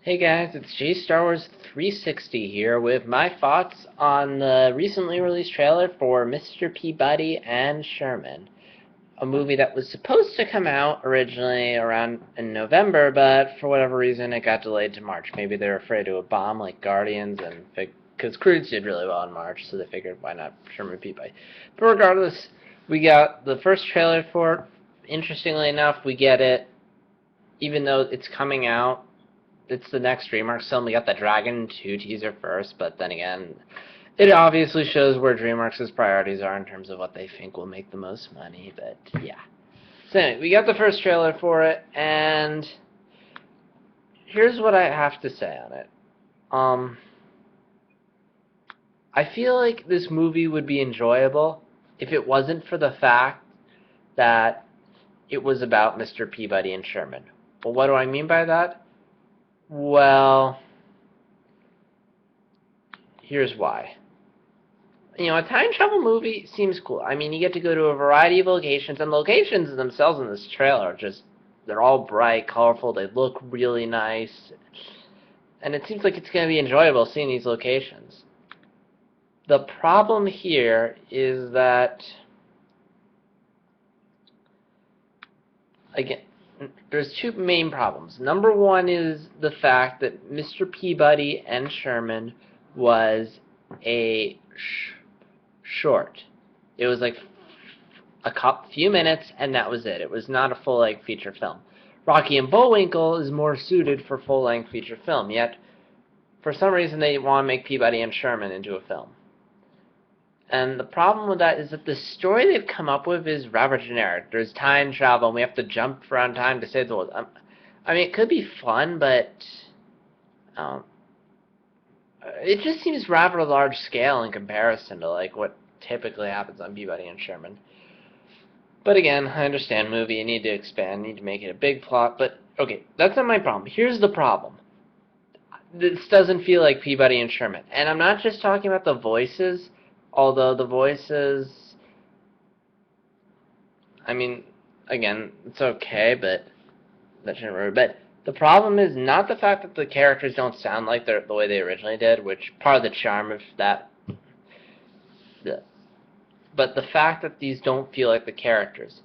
Hey guys, it's J Star Wars 360 here with my thoughts on the recently released trailer for Mr. Peabody and Sherman, a movie that was supposed to come out originally around in November, but for whatever reason it got delayed to March. Maybe they're afraid of a bomb like Guardians, and because Cruise did really well in March, so they figured why not Sherman Peabody. But regardless, we got the first trailer for it. Interestingly enough, we get it even though it's coming out. It's the next DreamWorks film. We got the Dragon 2 teaser first, but then again, it obviously shows where DreamWorks' priorities are in terms of what they think will make the most money, but yeah. So anyway, we got the first trailer for it, and here's what I have to say on it. I feel like this movie would be enjoyable if it wasn't for the fact that it was about Mr. Peabody and Sherman. Well, what do I mean by that? Well, here's why. You know, a time travel movie seems cool. I mean, you get to go to a variety of locations, and the locations themselves in this trailer are just, they're all bright, colorful, they look really nice, and it seems like it's going to be enjoyable seeing these locations. The problem here is that, again, there's two main problems. Number one is the fact that Mr. Peabody and Sherman was a short. It was like a few minutes, and that was it. It was not a full-length feature film. Rocky and Bullwinkle is more suited for full-length feature film, yet for some reason they want to make Peabody and Sherman into a film. And the problem with that is that the story they've come up with is rather generic. There's time travel, and we have to jump around time to save the world. I mean, it could be fun, but it just seems rather large scale in comparison to like what typically happens on Peabody and Sherman. But again, I understand movie, you need to expand, you need to make it a big plot, but okay, that's not my problem. Here's the problem. This doesn't feel like Peabody and Sherman. And I'm not just talking about the voices, although the voices, I mean, again, it's okay, but that shouldn't worry. But the problem is not the fact that the characters don't sound like the way they originally did, which part of the charm of that, but the fact that these don't feel like the characters.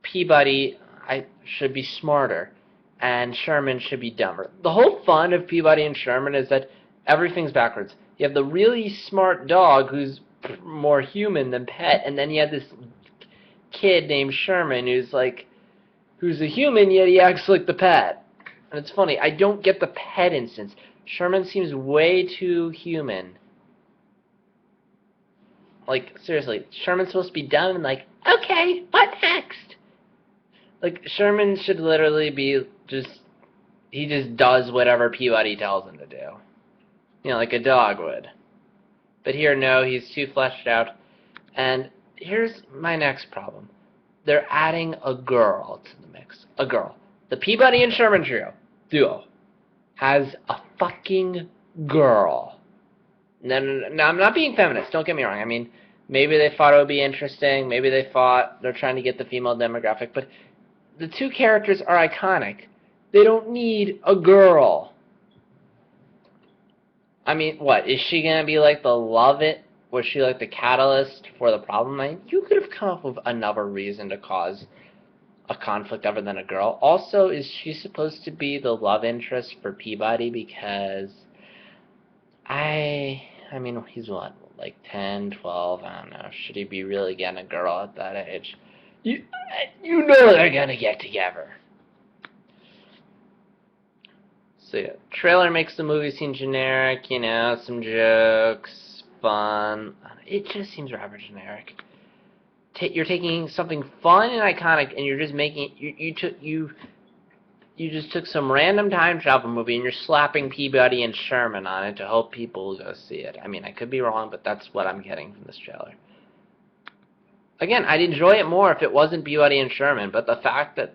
Peabody should be smarter, and Sherman should be dumber. The whole fun of Peabody and Sherman is that everything's backwards. You have the really smart dog who's more human than pet, and then you have this kid named Sherman who's a human, yet he acts like the pet. And it's funny, I don't get the pet instance. Sherman seems way too human. Like, seriously, Sherman's supposed to be dumb and like, okay, what next? Like, Sherman should literally be he just does whatever Peabody tells him to do. You know, like a dog would. But here, no, he's too fleshed out. And here's my next problem. They're adding a girl to the mix. A girl. The Peabody and Sherman duo has a fucking girl. No, I'm not being feminist, don't get me wrong. I mean, maybe they thought it would be interesting. Maybe they thought they're trying to get the female demographic. But the two characters are iconic. They don't need a girl. I mean, what? Is she going to be like the love it? Was she like the catalyst for the problem? I mean, you could have come up with another reason to cause a conflict other than a girl. Also, is she supposed to be the love interest for Peabody? Because I mean, he's what, like 10, 12, I don't know. Should he be really getting a girl at that age? You know they're going to get together. So yeah, trailer makes the movie seem generic, you know, some jokes, fun. It just seems rather generic. You're taking something fun and iconic, and you're just making you just took some random time travel movie and you're slapping Peabody and Sherman on it to hope people will go see it. I mean, I could be wrong, but that's what I'm getting from this trailer. Again, I'd enjoy it more if it wasn't Peabody and Sherman, but the fact that,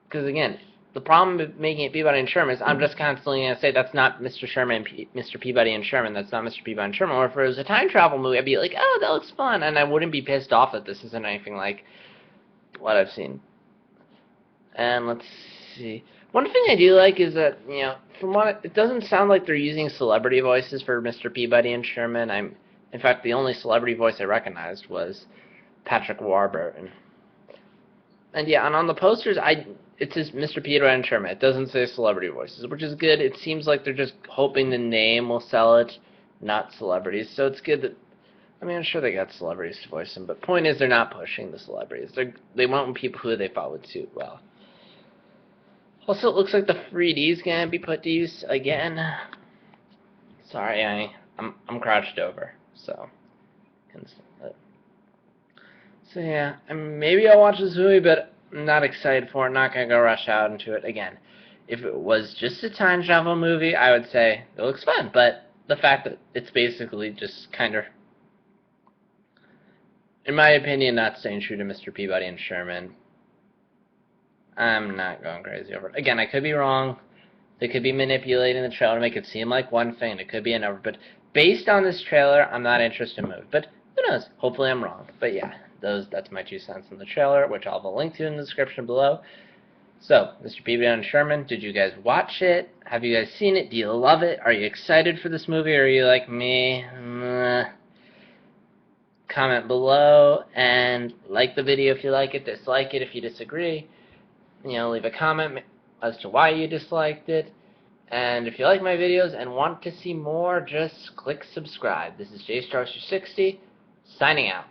because again, the problem with making it Peabody and Sherman is I'm just constantly going to say that's not Mr. Sherman, Mr. Peabody and Sherman, that's not Mr. Peabody and Sherman. Or if it was a time travel movie, I'd be like, oh, that looks fun, and I wouldn't be pissed off that this isn't anything like what I've seen. And let's see. One thing I do like is that, from what it doesn't sound like they're using celebrity voices for Mr. Peabody and Sherman. In fact, the only celebrity voice I recognized was Patrick Warburton. And yeah, and on the posters, it says Mr. Peabody and Sherman. It doesn't say celebrity voices, which is good. It seems like they're just hoping the name will sell it, not celebrities. So it's good that, I'm sure they got celebrities to voice them, but point is they're not pushing the celebrities. They want people who they thought would suit well. Also, it looks like the 3D is gonna be put to use again. Sorry, I'm crouched over, so. So yeah, maybe I'll watch this movie, but I'm not excited for it. Not gonna go rush out into it again. If it was just a time travel movie, I would say it looks fun. But the fact that it's basically just kind of, in my opinion, not staying true to Mr. Peabody and Sherman, I'm not going crazy over it. Again, I could be wrong. They could be manipulating the trailer to make it seem like one thing. It could be another. But based on this trailer, I'm not interested in the movie. But who knows? Hopefully I'm wrong. But yeah, that's my 2 cents on the trailer, which I'll have a link to in the description below. So, Mr. Peabody and Sherman, did you guys watch it? Have you guys seen it? Do you love it? Are you excited for this movie? Or are you like me? Comment below and like the video if you like it, dislike it if you disagree. Leave a comment as to why you disliked it. And if you like my videos and want to see more, just click subscribe. This is JStar60, signing out.